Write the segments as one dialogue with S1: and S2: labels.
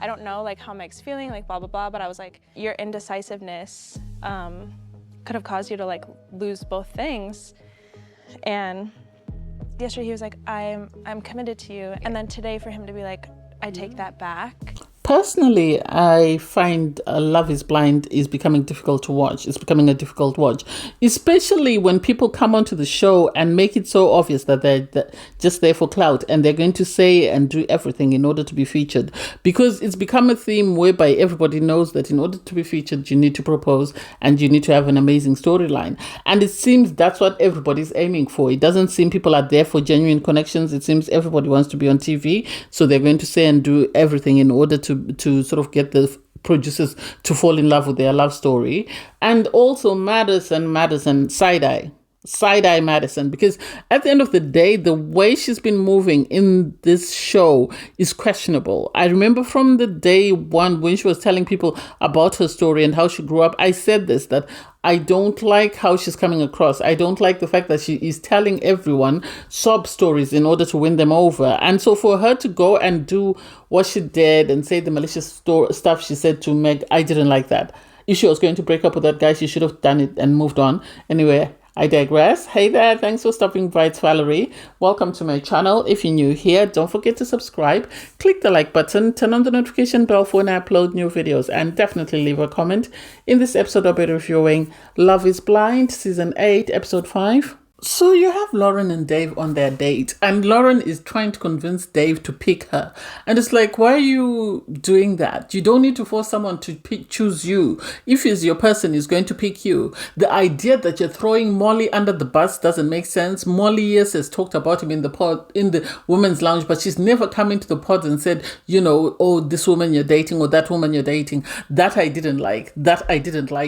S1: I don't know like how Meg's feeling, like blah, blah, blah, but I was like, your indecisiveness could have caused you to like lose both things. And yesterday he was like, I'm committed to you. And then today for him to be like, I take that back.
S2: Personally, I find Love is Blind is becoming difficult to watch. It's becoming a difficult watch, especially when people come onto the show and make it so obvious that they're just there for clout and they're going to say and do everything in order to be featured. Because it's become a theme whereby everybody knows that in order to be featured, you need to propose and you need to have an amazing storyline. And it seems that's what everybody's aiming for. It doesn't seem people are there for genuine connections. It seems everybody wants to be on TV, so they're going to say and do everything in order to sort of get the producers to fall in love with their love story. And also Madison side-eye Madison, because at the end of the day, the way she's been moving in this show is questionable. I remember from the day one when she was telling people about her story and how she grew up, I said this, that I don't like how she's coming across. I don't like the fact that she is telling everyone sob stories in order to win them over. And so for her to go and do what she did and say the malicious stuff she said to Meg, I didn't like that. If she was going to break up with that guy, she should have done it and moved on. Anyway, I digress. Hey there, thanks for stopping by. It's Valerie. Welcome to my channel. If you're new here, don't forget to subscribe, click the like button, turn on the notification bell for when I upload new videos, and definitely leave a comment. In this episode, I'll be reviewing Love is Blind, Season 8, Episode 5. So you have Lauren and Dave on their date, and Lauren is trying to convince Dave to pick her. And it's like, why are you doing that? You don't need to force someone to choose you. If it's your person, is going to pick you. The idea that you're throwing Molly under the bus doesn't make sense. Molly, yes, has talked about him in the pod, in the women's lounge, but she's never come into the pod and said, you know, oh, this woman you're dating or that woman you're dating. That I didn't like.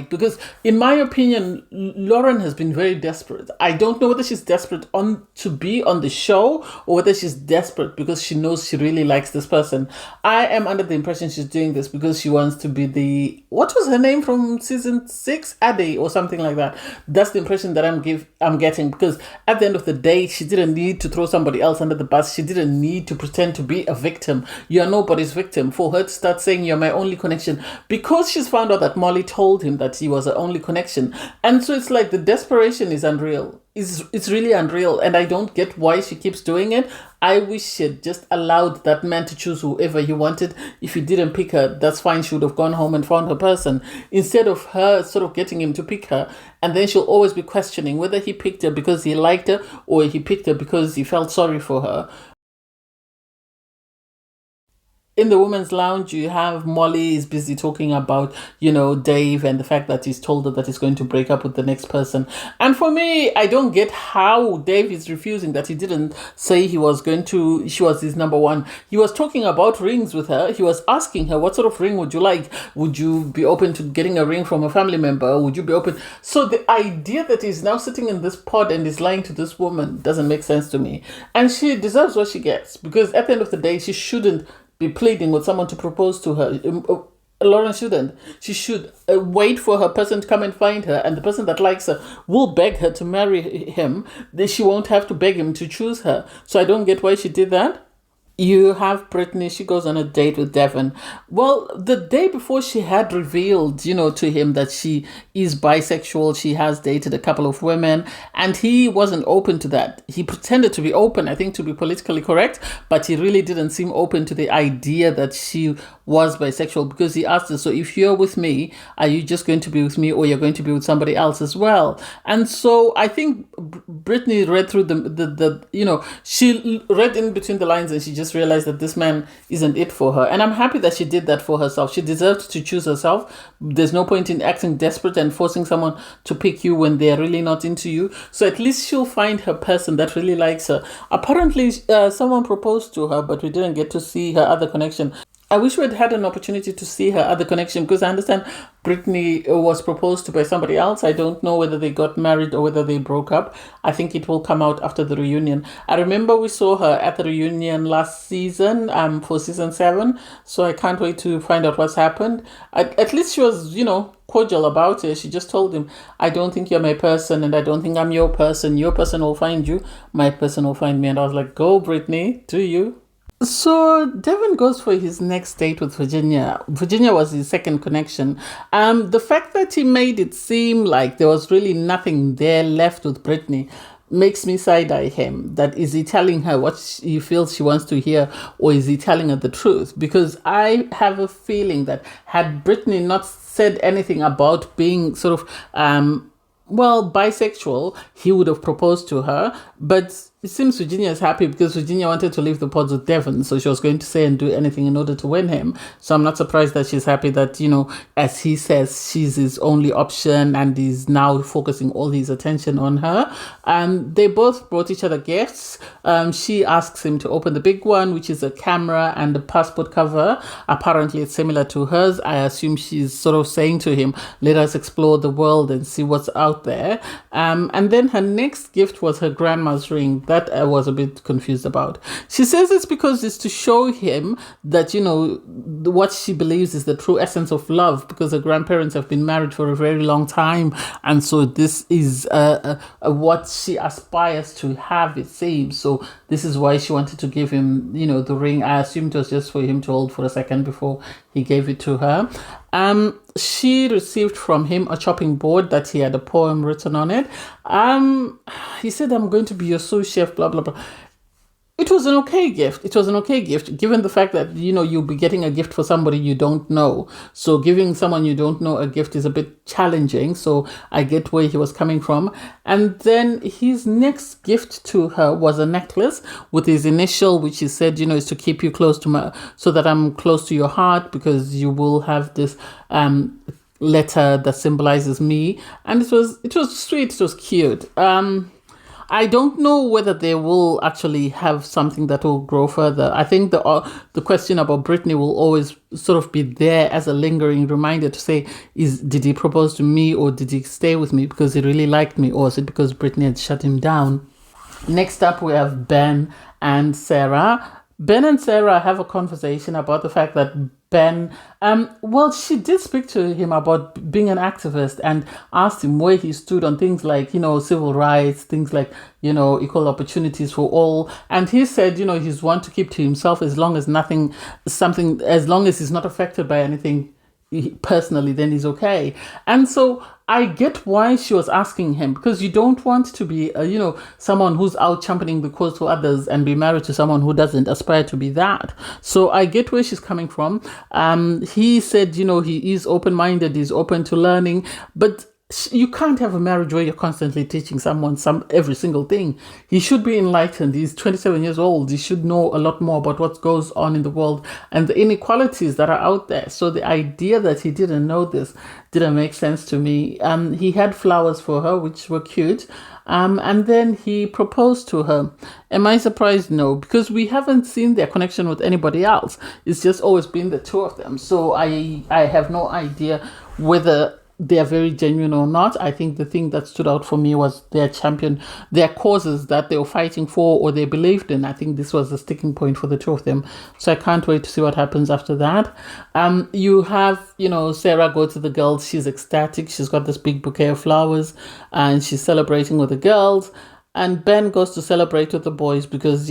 S2: Because in my opinion, Lauren has been very desperate. I don't know whether she's desperate to be on the show or whether she's desperate because she knows she really likes this person. I am under the impression she's doing this because she wants to be the, what was her name from season 6? Ade or something like that. That's the impression that I'm getting, because at the end of the day, she didn't need to throw somebody else under the bus. She didn't need to pretend to be a victim. You're nobody's victim. For her to start saying you're my only connection because she's found out that Molly told him that he was her only connection. And so it's like the desperation is unreal. It's really unreal, and I don't get why she keeps doing it. I wish she had just allowed that man to choose whoever he wanted. If he didn't pick her, that's fine. She would have gone home and found her person, instead of her sort of getting him to pick her. And then she'll always be questioning whether he picked her because he liked her or he picked her because he felt sorry for her. In the women's lounge, you have Molly is busy talking about, you know, Dave and the fact that he's told her that he's going to break up with the next person. And for me, I don't get how Dave is refusing that. He didn't say she was his number one. He was talking about rings with her. He was asking her, what sort of ring would you like? Would you be open to getting a ring from a family member? Would you be open? So the idea that he's now sitting in this pod and is lying to this woman doesn't make sense to me. And she deserves what she gets, because at the end of the day, she shouldn't be pleading with someone to propose to her. Lauren shouldn't. She should wait for her person to come and find her, and the person that likes her will beg her to marry him. Then she won't have to beg him to choose her. So I don't get why she did that. You have Brittany, she goes on a date with Devon. Well, the day before she had revealed, you know, to him that she is bisexual, she has dated a couple of women, and he wasn't open to that. He pretended to be open, I think, to be politically correct, but he really didn't seem open to the idea that she was bisexual, because he asked her, so if you're with me, are you just going to be with me or you're going to be with somebody else as well? And so I think Brittany read through the you know, she read in between the lines and she just realized that this man isn't it for her. And I'm happy that she did that for herself. She deserved to choose herself. There's no point in acting desperate and forcing someone to pick you when they're really not into you. So at least she'll find her person that really likes her. Apparently, someone proposed to her, but we didn't get to see her other connection. I wish we had had an opportunity to see her other connection, because I understand Brittany was proposed to by somebody else. I don't know whether they got married or whether they broke up. I think it will come out after the reunion. I remember we saw her at the reunion last season for season 7. So I can't wait to find out what's happened. At least she was, you know, cordial about it. She just told him, I don't think you're my person and I don't think I'm your person. Your person will find you. My person will find me. And I was like, go Brittany, do you? So Devin goes for his next date with Virginia. Virginia was his second connection. The fact that he made it seem like there was really nothing there left with Brittany makes me side eye him. That is he telling her what he feels she wants to hear, or is he telling her the truth? Because I have a feeling that had Brittany not said anything about being sort of bisexual, he would have proposed to her. But it seems Virginia is happy because Virginia wanted to leave the pods with Devon, so she was going to say and do anything in order to win him. So I'm not surprised that she's happy that, as he says, she's his only option and he's now focusing all his attention on her. They both brought each other gifts. She asks him to open the big one, which is a camera and a passport cover. Apparently, it's similar to hers. I assume she's sort of saying to him, let us explore the world and see what's out there. And then her next gift was her grandma's ring. That I was a bit confused about. She says it's because it's to show him that, what she believes is the true essence of love, because her grandparents have been married for a very long time. And so this is what she aspires to have, it seems. So this is why she wanted to give him, the ring. I assumed it was just for him to hold for a second before he gave it to her. She received from him a chopping board that he had a poem written on it. He said, I'm going to be your sous chef, blah, blah, blah. It was an okay gift. It was an okay gift, given the fact that, you'll be getting a gift for somebody you don't know. So giving someone you don't know a gift is a bit challenging. So I get where he was coming from. And then his next gift to her was a necklace with his initial, which he said, is to keep you close to so that I'm close to your heart, because you will have this letter that symbolizes me. And it was sweet. It was cute. I don't know whether they will actually have something that will grow further. I think the question about Brittany will always sort of be there as a lingering reminder to say, did he propose to me, or did he stay with me because he really liked me, or is it because Brittany had shut him down? Next up, we have Ben and Sarah. Ben and Sarah have a conversation about the fact that Ben, she did speak to him about being an activist and asked him where he stood on things like, civil rights, things like, equal opportunities for all. And he said, he's one to keep to himself as long as as long as he's not affected by anything personally, then he's okay. And so I get why she was asking him, because you don't want to be, someone who's out championing the cause for others and be married to someone who doesn't aspire to be that. So I get where she's coming from. He said, he is open-minded, he's open to learning, but you can't have a marriage where you're constantly teaching someone every single thing. He should be enlightened. He's 27 years old. He should know a lot more about what goes on in the world and the inequalities that are out there. So the idea that he didn't know this didn't make sense to me. He had flowers for her, which were cute. And then he proposed to her. Am I surprised? No, because we haven't seen their connection with anybody else. It's just always been the two of them. So I have no idea whether they are very genuine or not. I think the thing that stood out for me was their causes that they were fighting for or they believed in. I think this was the sticking point for the two of them. So I can't wait to see what happens after that. You have, Sarah go to the girls. She's ecstatic. She's got this big bouquet of flowers and she's celebrating with the girls. And Ben goes to celebrate with the boys because,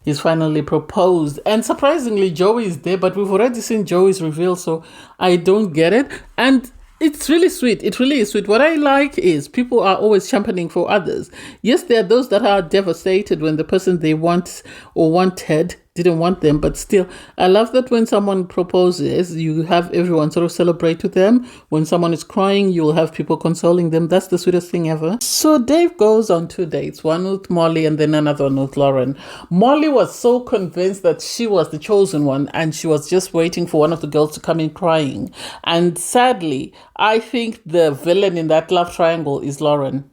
S2: he's finally proposed. And surprisingly, Joey is there, but we've already seen Joey's reveal, so I don't get it. And it's really sweet. It really is sweet. What I like is people are always championing for others. Yes, there are those that are devastated when the person they want or wanted didn't want them, but still, I love that when someone proposes, you have everyone sort of celebrate with them. When someone is crying, you'll have people consoling them. That's the sweetest thing ever. So Dave goes on 2 dates, one with Molly and then another one with Lauren. Molly was so convinced that she was the chosen one and she was just waiting for one of the girls to come in crying. And sadly, I think the villain in that love triangle is Lauren.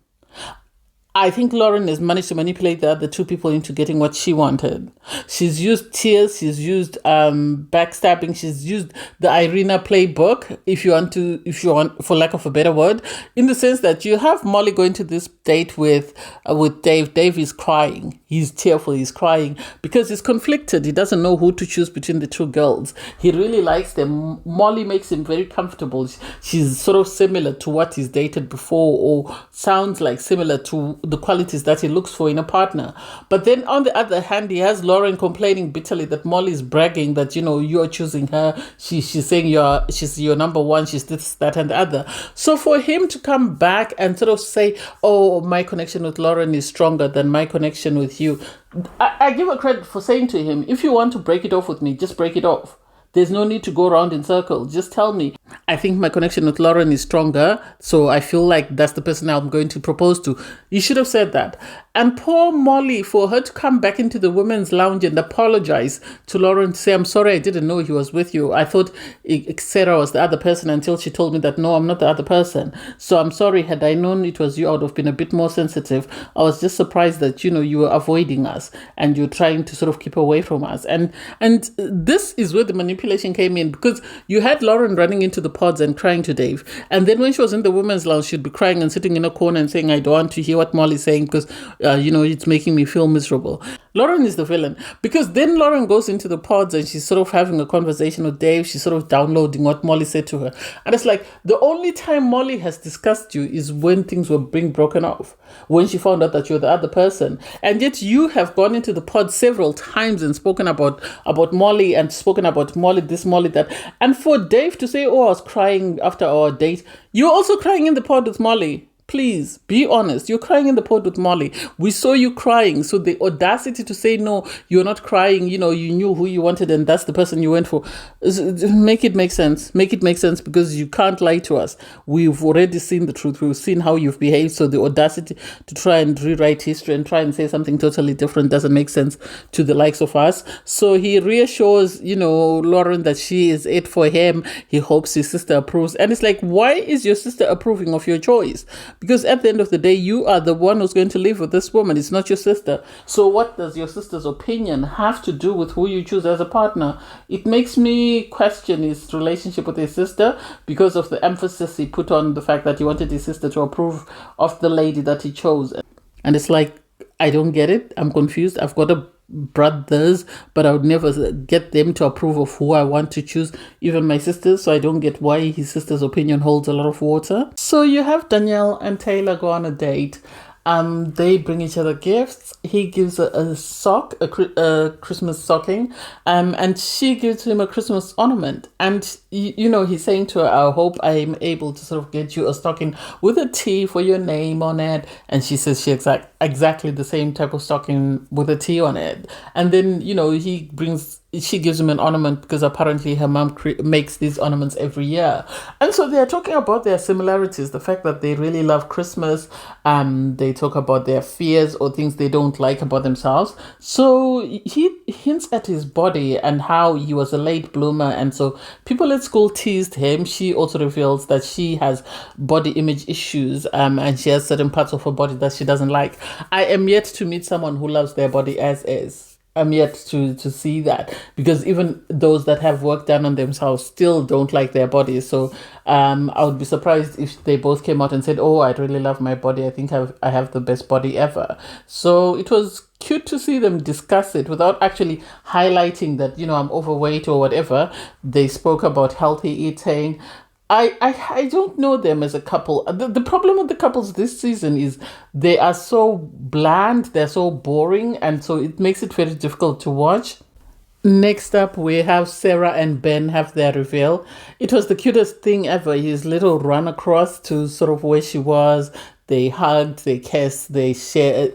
S2: I think Lauren has managed to manipulate the other two people into getting what she wanted. She's used tears, she's used backstabbing, she's used the Irina playbook, if you want, for lack of a better word, in the sense that you have Molly going to this date with Dave. Dave is crying. He's tearful, he's crying because he's conflicted. He doesn't know who to choose between the two girls. He really likes them. Molly makes him very comfortable. She's sort of similar to what he's dated before, or sounds like similar to the qualities that he looks for in a partner. But then on the other hand, he has Lauren complaining bitterly that Molly is bragging that, you're choosing her. She's saying she's your number one. She's this, that, and the other. So for him to come back and sort of say, oh, my connection with Lauren is stronger than my connection with you, I give a credit for saying to him, if you want to break it off with me, just break it off. There's no need to go around in circles. Just tell me, I think my connection with Lauren is stronger, so I feel like that's the person I'm going to propose to. You should have said that. And poor Molly, for her to come back into the women's lounge and apologize to Lauren, to say, I'm sorry, I didn't know he was with you. I thought Sarah was the other person until she told me that, no, I'm not the other person. So I'm sorry, had I known it was you, I would have been a bit more sensitive. I was just surprised that, you were avoiding us and you're trying to sort of keep away from us. And this is where the manipulation came in, because you had Lauren running into the pods and crying to Dave. And then when she was in the women's lounge, she'd be crying and sitting in a corner and saying, I don't want to hear what Molly's saying because, it's making me feel miserable. Lauren is the villain, because then Lauren goes into the pods and she's sort of having a conversation with Dave. She's sort of downloading what Molly said to her. And it's like, the only time Molly has discussed you is when things were being broken off, when she found out that you're the other person. And yet you have gone into the pod several times and spoken about Molly and spoken about Molly this, Molly that. And for Dave to say, oh, I was crying after our date, you're also crying in the pod with Molly. Please be honest. You're crying in the pod with Molly. We saw you crying. So the audacity to say, no, you're not crying, you knew who you wanted and that's the person you went for. Make it make sense. Make it make sense, because you can't lie to us. We've already seen the truth. We've seen how you've behaved. So the audacity to try and rewrite history and try and say something totally different doesn't make sense to the likes of us. So he reassures, Lauren that she is it for him. He hopes his sister approves. And it's like, why is your sister approving of your choice? Because at the end of the day, you are the one who's going to live with this woman. It's not your sister. So what does your sister's opinion have to do with who you choose as a partner? It makes me question his relationship with his sister because of the emphasis he put on the fact that he wanted his sister to approve of the lady that he chose. And it's like, I don't get it. I'm confused. I've got brothers, but I would never get them to approve of who I want to choose, even my sisters. So I don't get why his sister's opinion holds a lot of water. So you have Danielle and Taylor go on a date. They bring each other gifts. He gives a sock, a Christmas stocking, and she gives him a Christmas ornament. And, he's saying to her, I hope I'm able to sort of get you a stocking with a T for your name on it. And she says she exactly the same type of stocking with a T on it. And then, she gives him an ornament because apparently her mom makes these ornaments every year. And so they're talking about their similarities, the fact that they really love Christmas. They talk about their fears or things they don't like about themselves. So he hints at his body and how he was a late bloomer. And so people at school teased him. She also reveals that she has body image issues, and she has certain parts of her body that she doesn't like. I am yet to meet someone who loves their body as is. I'm yet to see that, because even those that have work done on themselves still don't like their bodies. So I would be surprised if they both came out and said, oh, I really love my body. I think I have the best body ever. So it was cute to see them discuss it without actually highlighting that, I'm overweight or whatever. They spoke about healthy eating. I don't know them as a couple. The problem with the couples this season is they are so bland, they're so boring, and so it makes it very difficult to watch. Next up, we have Sarah and Ben have their reveal. It was the cutest thing ever. His little run across to sort of where she was. They hugged, they kissed, they shared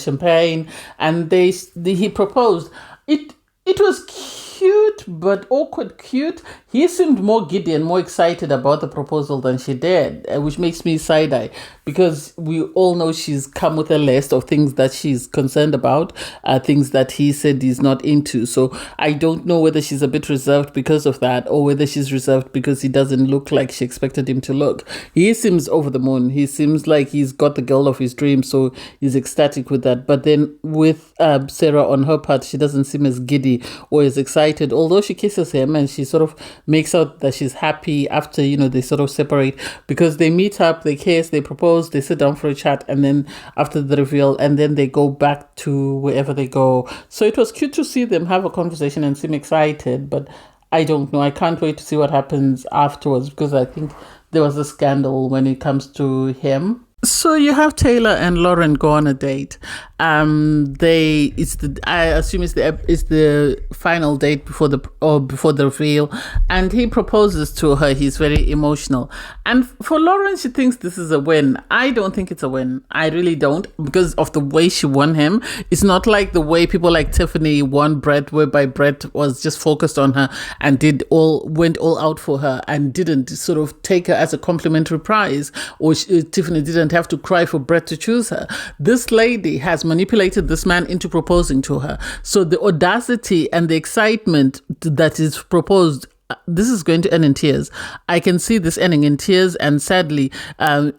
S2: champagne, and he proposed. It was cute, but awkward cute. He seemed more giddy and more excited about the proposal than she did, which makes me side-eye, because we all know she's come with a list of things that she's concerned about, things that he said he's not into. So I don't know whether she's a bit reserved because of that, or whether she's reserved because he doesn't look like she expected him to look. He seems over the moon. He seems like he's got the girl of his dreams, so he's ecstatic with that. But then with Sarah on her part, she doesn't seem as giddy or as excited, although she kisses him and she sort of makes out that she's happy after, they sort of separate, because they meet up, they kiss, they propose, they sit down for a chat, and then after the reveal, and then they go back to wherever they go. So it was cute to see them have a conversation and seem excited, but I don't know. I can't wait to see what happens afterwards, because I think there was a scandal when it comes to him. So you have Taylor and Lauren go on a date. I assume it's the final date before the reveal, and he proposes to her. He's very emotional, and for Lauren, she thinks this is a win. I don't think it's a win. I really don't, because of the way she won him. It's not like the way people like Tiffany won Brett, whereby Brett was just focused on her and went all out for her and didn't sort of take her as a complimentary prize, or Tiffany didn't have to cry for Brett to choose her. This lady has manipulated this man into proposing to her. So the audacity and the excitement that is proposed, this is going to end in tears. I can see this ending in tears, and sadly,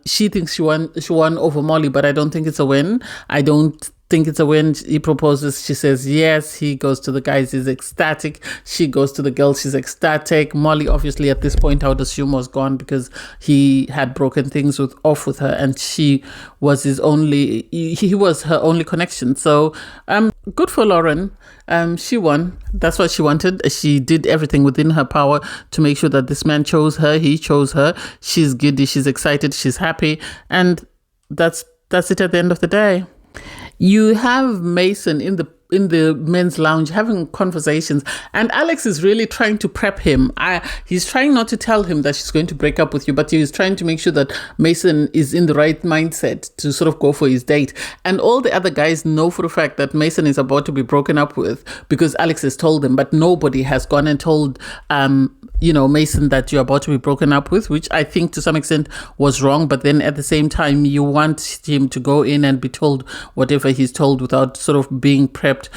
S2: she thinks she won over Molly, but I don't think it's a win. I don't think it's a win. He proposes, she says yes. He goes to the guys, he's ecstatic. She goes to the girls, she's ecstatic. Molly, obviously, at this point, I would assume was gone because he had broken things off with her, and he was her only connection. So, good for Lauren. She won. That's what she wanted. She did everything within her power to make sure that this man chose her. He chose her. She's giddy. She's excited. She's happy, and that's it at the end of the day. You have Mason in the men's lounge having conversations, and Alex is really trying to prep him. He's trying not to tell him that she's going to break up with you, but he's trying to make sure that Mason is in the right mindset to sort of go for his date. And all the other guys know for a fact that Mason is about to be broken up with because Alex has told them, but nobody has gone and told Mason that you're about to be broken up with, which I think to some extent was wrong. But then at the same time, you want him to go in and be told whatever he's told without sort of being prepped.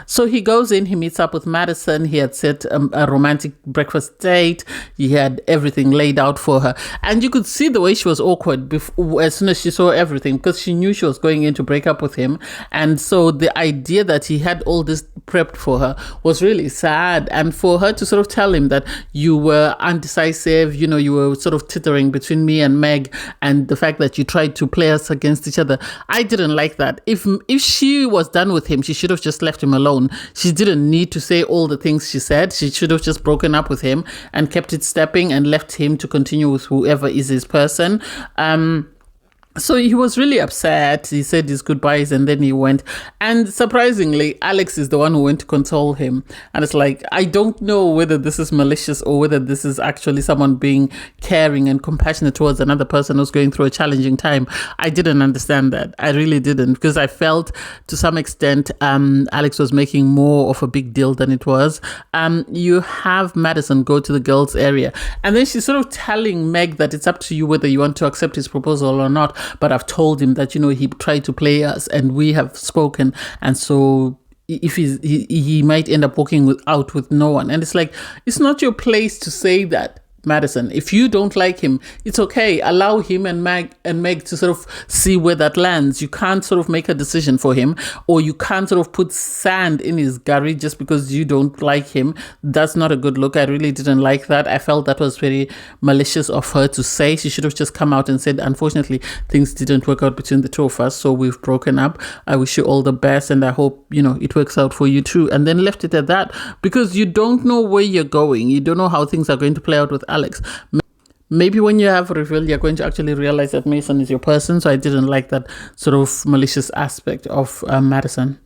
S2: So he goes in, he meets up with Madison. He had set a romantic breakfast date. He had everything laid out for her. And you could see the way she was awkward as soon as she saw everything, because she knew she was going in to break up with him. And so the idea that he had all this prepped for her was really sad. And for her to sort of tell him that you were undecisive, you were sort of tittering between me and Meg, and the fact that you tried to play us against each other, I didn't like that. If she was done with him, she should have just left him alone. She didn't need to say all the things she said. She should have just broken up with him and kept it stepping and left him to continue with whoever is his person. So he was really upset. He said his goodbyes and then he went. And surprisingly, Alex is the one who went to console him. And it's like, I don't know whether this is malicious or whether this is actually someone being caring and compassionate towards another person who's going through a challenging time. I didn't understand that. I really didn't, because I felt to some extent Alex was making more of a big deal than it was. You have Madison go to the girls' area, and then she's sort of telling Meg that it's up to you whether you want to accept his proposal or not. But I've told him that, he tried to play us and we have spoken. And so if he might end up walking out with no one. And it's like, it's not your place to say that, Madison. If you don't like him, it's okay. Allow him and Meg to sort of see where that lands. You can't sort of make a decision for him, or you can't sort of put sand in his gurry just because you don't like him. That's not a good look. I really didn't like that. I felt that was very malicious of her to say. She should have just come out and said, unfortunately, things didn't work out between the two of us, so we've broken up. I wish you all the best, and I hope, it works out for you too. And then left it at that, because you don't know where you're going. You don't know how things are going to play out with Alex. Maybe when you have a reveal, you're going to actually realize that Mason is your person. So I didn't like that sort of malicious aspect of Madison.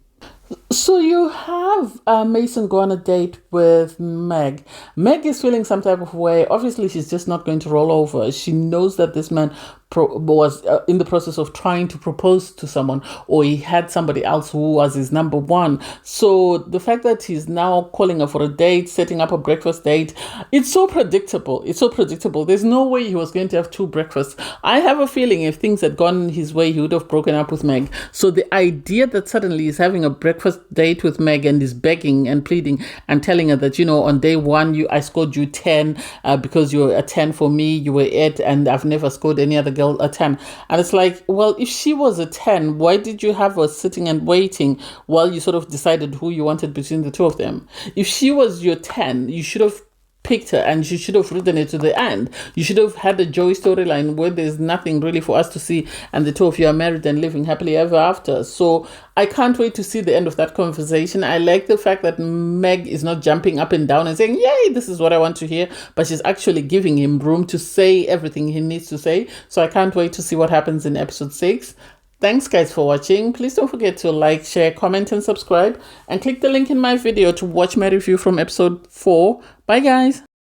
S2: So you have Mason go on a date with Meg. Meg is feeling some type of way. Obviously, she's just not going to roll over. She knows that this man was in the process of trying to propose to someone, or he had somebody else who was his number one. So the fact that he's now calling her for a date, setting up a breakfast date, it's so predictable. There's no way he was going to have two breakfasts. I have a feeling if things had gone his way, he would have broken up with Meg. So the idea that suddenly he's having a breakfast date with Meg and is begging and pleading and telling her that, on day one, I scored you 10 because you were a 10 for me, you were 8, and I've never scored any other girl a 10. And it's like, well, if she was a 10, why did you have her sitting and waiting while you sort of decided who you wanted between the two of them? If she was your 10, you should have picked her, and you should have written it to the end. You should have had a Joey storyline where there's nothing really for us to see, and the two of you are married and living happily ever after. So I can't wait to see the end of that conversation. I like the fact that Meg is not jumping up and down and saying, yay, this is what I want to hear, but she's actually giving him room to say everything he needs to say. So I can't wait to see what happens in episode 6. Thanks guys for watching. Please don't forget to like, share, comment and subscribe, and click the link in my video to watch my review from episode 4. Bye guys.